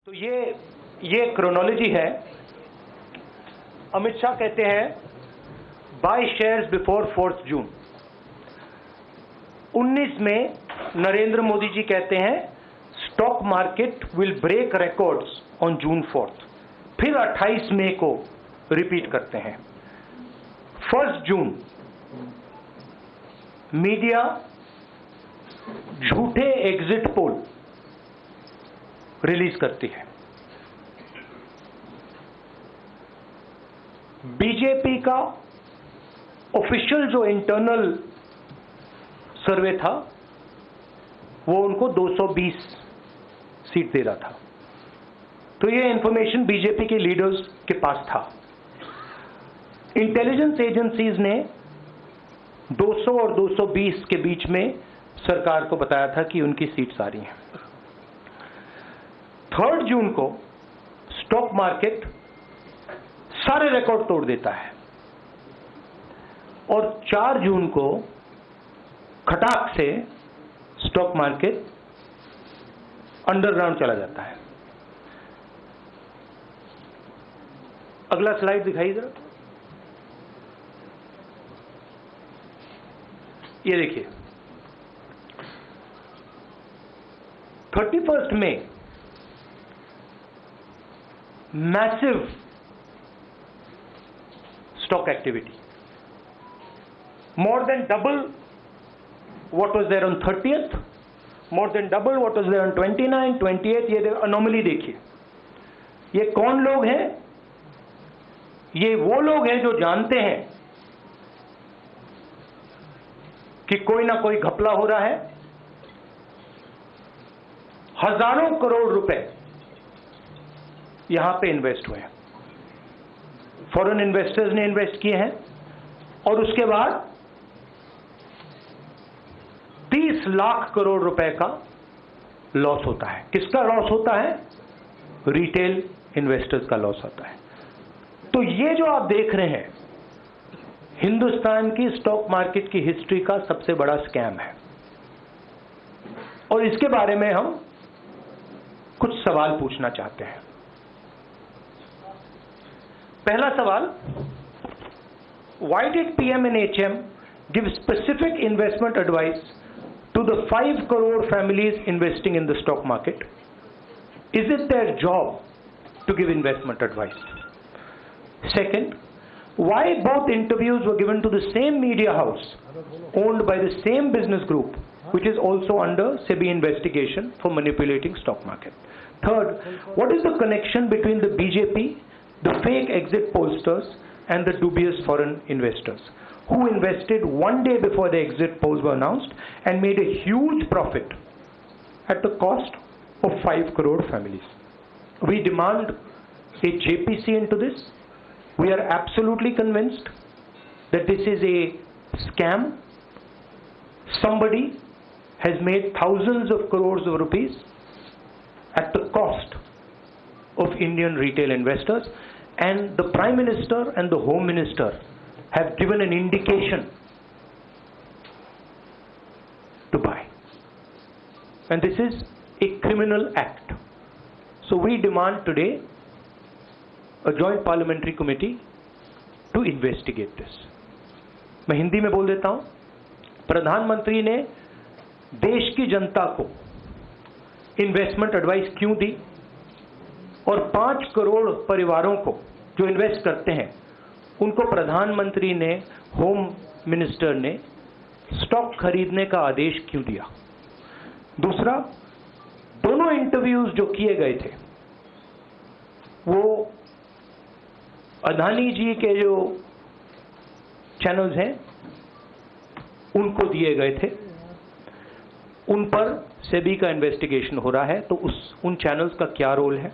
तो ये क्रोनोलॉजी है। अमित शाह कहते हैं बाय शेयर्स बिफोर 4 जून। 19 में नरेंद्र मोदी जी कहते हैं stock market will break records on June 4। फिर 28 मई को रिपीट करते हैं। 1 जून मीडिया झूठे एग्जिट पोल रिलीज करती है। बीजेपी का ऑफिशियल जो इंटरनल सर्वे था वो उनको 220 सीट दे रहा था। तो ये इंफॉर्मेशन बीजेपी के लीडर्स के पास था। इंटेलिजेंस एजेंसीज ने 200 और 220 के बीच में सरकार को बताया था कि उनकी सीट्स आ रही हैं। 3 जून को स्टॉक मार्केट सारे रिकॉर्ड तोड़ देता है और 4 जून को खटाक से स्टॉक मार्केट अंडरग्राउंड चला जाता है। अगला स्लाइड दिखाइए जरा। ये देखिए 31 मई massive stock activity, more than double what was there on 30th, more than double what was there on 29, 28। ये अनोमली देखिए। ये कौन लोग हैं? ये वो लोग हैं जो जानते हैं कि कोई ना कोई घपला हो रहा है। हजारों करोड़ रुपए यहां पे इन्वेस्ट हुए हैं। फॉरेन इन्वेस्टर्स ने इन्वेस्ट किए हैं और उसके बाद 30 लाख करोड़ रुपए का लॉस होता है। किसका लॉस होता है? रिटेल इन्वेस्टर्स का लॉस होता है। तो ये जो आप देख रहे हैं हिंदुस्तान की स्टॉक मार्केट की हिस्ट्री का सबसे बड़ा स्कैम है और इसके बारे में हम कुछ सवाल पूछना चाहते हैं। पहला सवाल, why did PM and HM give specific investment advice to the 5 crore families investing in the stock market? Is it their job to give investment advice? Second, why both interviews were given to the same media house owned by the same business group which is also under SEBI investigation for manipulating stock market? Third, what is the connection between the BJP, the fake exit pollsters and the dubious foreign investors who invested one day before the exit polls were announced and made a huge profit at the cost of 5 crore families? We demand a JPC into this. We are absolutely convinced that this is a scam. Somebody has made thousands of crores of rupees at the cost of Indian retail investors, and the Prime Minister and the Home Minister have given an indication to buy. And this is a criminal act. So we demand today a joint parliamentary committee to investigate this. मैं हिंदी में बोल देता हूं। प्रधानमंत्री ने देश की जनता को इन्वेस्टमेंट एडवाइस क्यों दी और 5 करोड़ परिवारों को जो इन्वेस्ट करते हैं उनको प्रधानमंत्री ने, होम मिनिस्टर ने स्टॉक खरीदने का आदेश क्यों दिया? दूसरा, दोनों इंटरव्यूज जो किए गए थे वो अदानी जी के जो चैनल्स हैं उनको दिए गए थे। उन पर सेबी का इन्वेस्टिगेशन हो रहा है, तो उन चैनल्स का क्या रोल है?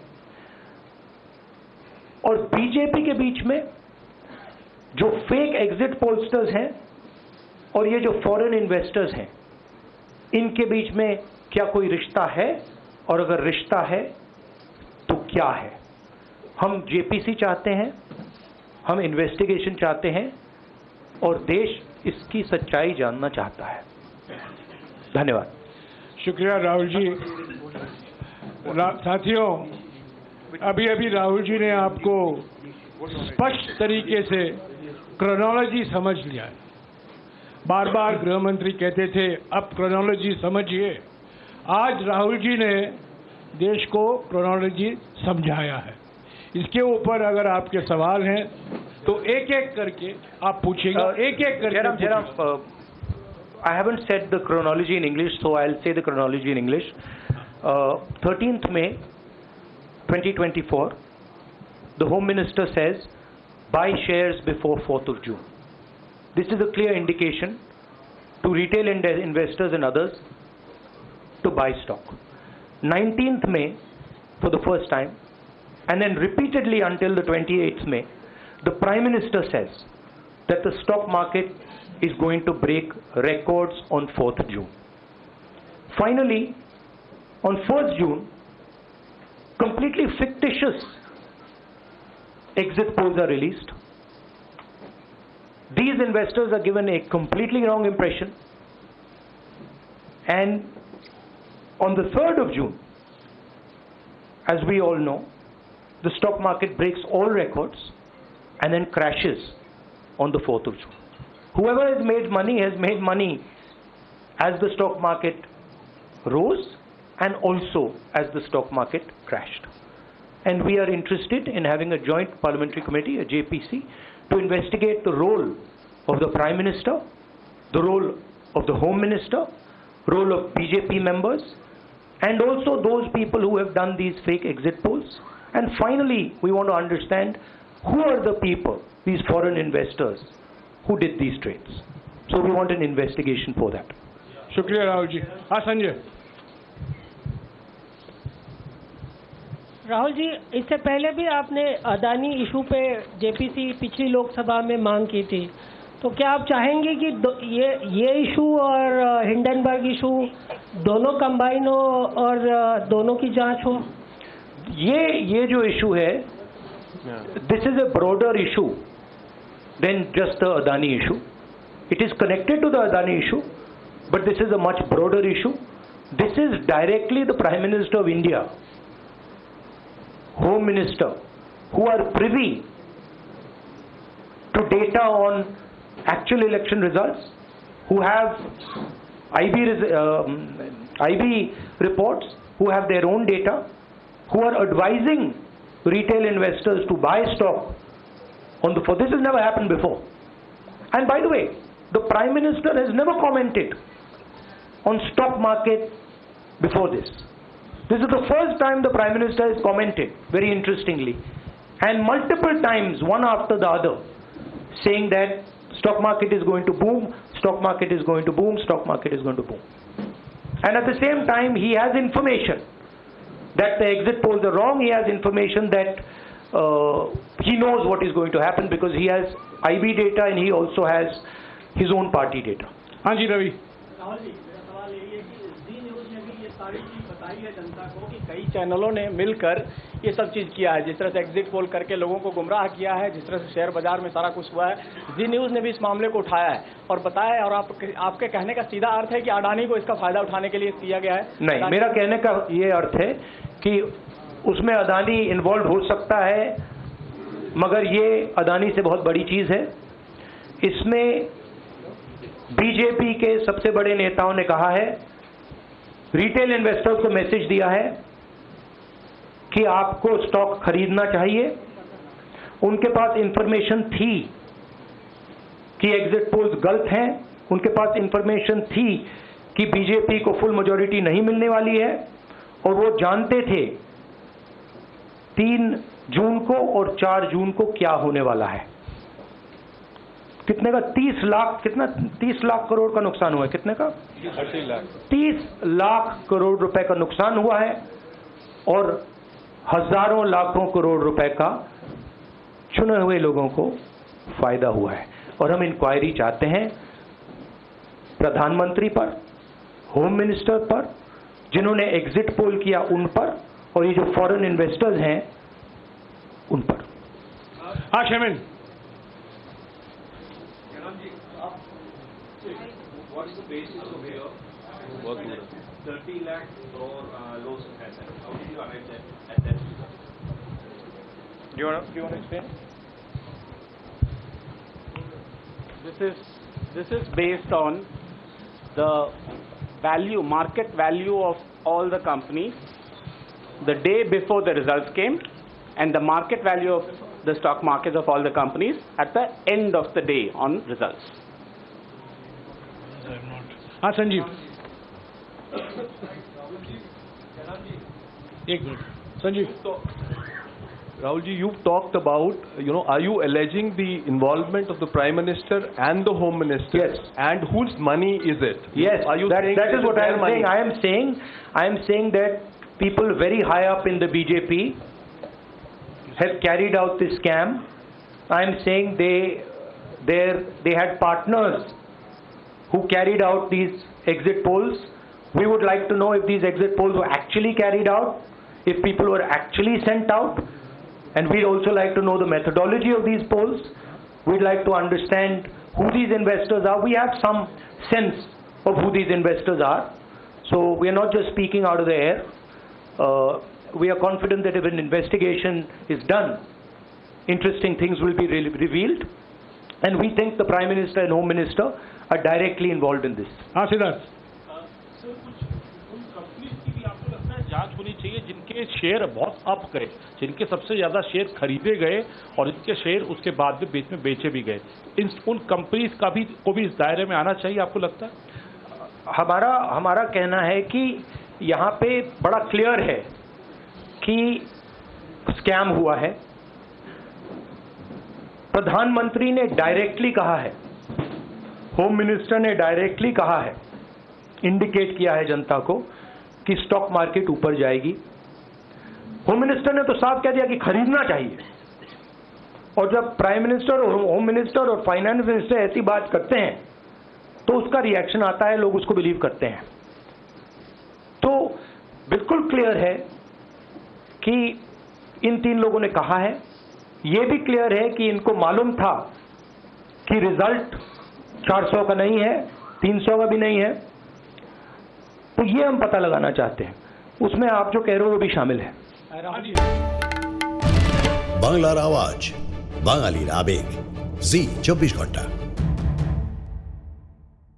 और बीजेपी के बीच में जो फेक एग्जिट पोलस्टर्स हैं और ये जो फॉरेन इन्वेस्टर्स हैं इनके बीच में क्या कोई रिश्ता है? और अगर रिश्ता है तो क्या है? हम जेपीसी चाहते हैं, हम इन्वेस्टिगेशन चाहते हैं और देश इसकी सच्चाई जानना चाहता है। धन्यवाद। शुक्रिया राहुल जी। साथियों, अभी अभी राहुल जी ने आपको स्पष्ट तरीके से क्रोनोलॉजी समझ लिया है। बार बार गृह मंत्री कहते थे अब क्रोनोलॉजी समझिए। आज राहुल जी ने देश को क्रोनोलॉजी समझाया है। इसके ऊपर अगर आपके सवाल हैं तो एक एक करके आप पूछिएगा, एक एक करके। I haven't said the chronology in English, so I'll say the chronology in English. 13th May 2024, the Home Minister says, buy shares before 4th of June. This is a clear indication to retail investors and others to buy stock. 19th May, for the first time, and then repeatedly until the 28th May, the Prime Minister says that the stock market is going to break records on 4th June. Finally, on 1st June, completely fictitious exit polls are released. These investors are given a completely wrong impression. And on the 3rd of June, as we all know, the stock market breaks all records and then crashes on the 4th of June. Whoever has made money as the stock market rose and also as the stock market crashed. And we are interested in having a joint parliamentary committee, a JPC, to investigate the role of the Prime Minister, the role of the Home Minister, role of BJP members, and also those people who have done these fake exit polls. And finally, we want to understand who are the people, these foreign investors, who did these trades. So we want an investigation for that. शुक्रिया राहुल जी। हाँ संजय। राहुल जी, इससे पहले भी आपने Adani issue पे JPC पिछली लोकसभा में मांग की थी, तो क्या आप चाहेंगे कि ये इशू और हिंडनबर्ग इशू दोनों कंबाइन हो और दोनों की जांच हो? ये जो इशू है, this is a broader issue than just the Adani issue. It is connected to the Adani issue, but this is a much broader issue. This is directly the Prime Minister of India, Home Minister, who are privy to data on actual election results, who have IB reports, who have their own data, who are advising retail investors to buy stock on the 4th. This has never happened before. And by the way, the Prime Minister has never commented on stock market before this. This is the first time the Prime Minister has commented, very interestingly, and multiple times, one after the other, saying that stock market is going to boom, stock market is going to boom, stock market is going to boom. And at the same time, he has information that the exit polls are wrong. He has information that he knows what is going to happen because he has IB data and he also has his own party data. हाँ जी रवि। राहुल जी, मेरा सवाल यही है कि जी news ने भी ये सारी चीज़ बताई है जनता को कि कई चैनलों ने मिलकर ये सब चीज़ किया है, जिस तरह से एग्जिट पोल करके लोगों को गुमराह किया है, जिस तरह से शेयर बाजार में सारा कुछ हुआ है। जी न्यूज़ ने भी इस मामले को उठाया है और बताया है, और आपके कहने का सीधा अर्थ है कि अडानी को इसका फायदा उठाने के लिए किया गया है? नहीं, मेरा कहने का ये अर्थ है कि उसमें अदानी इन्वॉल्व हो सकता है, मगर ये अदानी से बहुत बड़ी चीज़ है। इसमें बीजेपी के सबसे बड़े नेताओं ने कहा है, रिटेल इन्वेस्टर्स को मैसेज दिया है कि आपको स्टॉक खरीदना चाहिए। उनके पास इंफॉर्मेशन थी कि एग्जिट पोल्स गलत हैं, उनके पास इंफॉर्मेशन थी कि बीजेपी को फुल मेजॉरिटी नहीं मिलने वाली है, और वो जानते थे 3 जून को और 4 जून को क्या होने वाला है। कितने का? 30 लाख, कितना 30 लाख करोड़ का नुकसान हुआ है? कितने का? 30 लाख करोड़ रुपए का नुकसान हुआ है और हजारों लाखों करोड़ रुपए का चुने हुए लोगों को फायदा हुआ है। और हम इंक्वायरी चाहते हैं प्रधानमंत्री पर, होम मिनिस्टर पर, जिन्होंने एग्जिट पोल किया उन पर, और ये जो फॉरेन इन्वेस्टर्स हैं उन पर। हाँ शेमिन। What is the basis of your 30 lakh crore loss of assets? How did you arrive at that figure? Do you want to explain? This is based on the value, market value of all the companies the day before the results came, and the market value of the stock markets of all the companies at the end of the day on results. हाँ संजीव, एक minute Sanjeev. Rahul ji, you've talked about, are you alleging the involvement of the Prime Minister and the Home Minister? Yes. And whose money is it? Yes, Are you that saying is it what I their am money? saying. I am saying that people very high up in the BJP have carried out this scam. I am saying they had partners who carried out these exit polls. We would like to know if these exit polls were actually carried out, if people were actually sent out, and we'd also like to know the methodology of these polls. We'd like to understand who these investors are. We have some sense of who these investors are. So we are not just speaking out of the air. We are confident that if an investigation is done, interesting things will be revealed. And we think the Prime Minister and Home Minister are directly involved in this. हाँ Siddharth. Sir कुछ उन companies की भी आपको लगता है जांच होनी चाहिए जिनके शेयर बहुत अप गए, जिनके सबसे ज्यादा शेयर खरीदे गए और जिनके शेयर उसके बाद में बीच में बेचे भी गए, उन कंपनीज का भी को भी इस दायरे में आना चाहिए आपको लगता है? हमारा कहना है कि यहाँ पे बड़ा क्लियर है कि स्कैम हुआ है. प्रधानमंत्री ने डायरेक्टली कहा है, होम मिनिस्टर ने डायरेक्टली कहा है, इंडिकेट किया है जनता को कि स्टॉक मार्केट ऊपर जाएगी. होम मिनिस्टर ने तो साफ कह दिया कि खरीदना चाहिए. और जब प्राइम मिनिस्टर और होम मिनिस्टर और फाइनेंस मिनिस्टर ऐसी बात करते हैं तो उसका रिएक्शन आता है, लोग उसको बिलीव करते हैं. तो बिल्कुल क्लियर है कि इन तीन लोगों ने कहा है. यह भी क्लियर है कि इनको मालूम था कि रिजल्ट 400 का नहीं है, 300 का भी नहीं है. तो ये हम पता लगाना चाहते हैं. उसमें आप जो कह रहे हो वो भी शामिल है. বাংলার আওয়াজ, বাঙালির আবেগ, জি 24 ঘন্টা.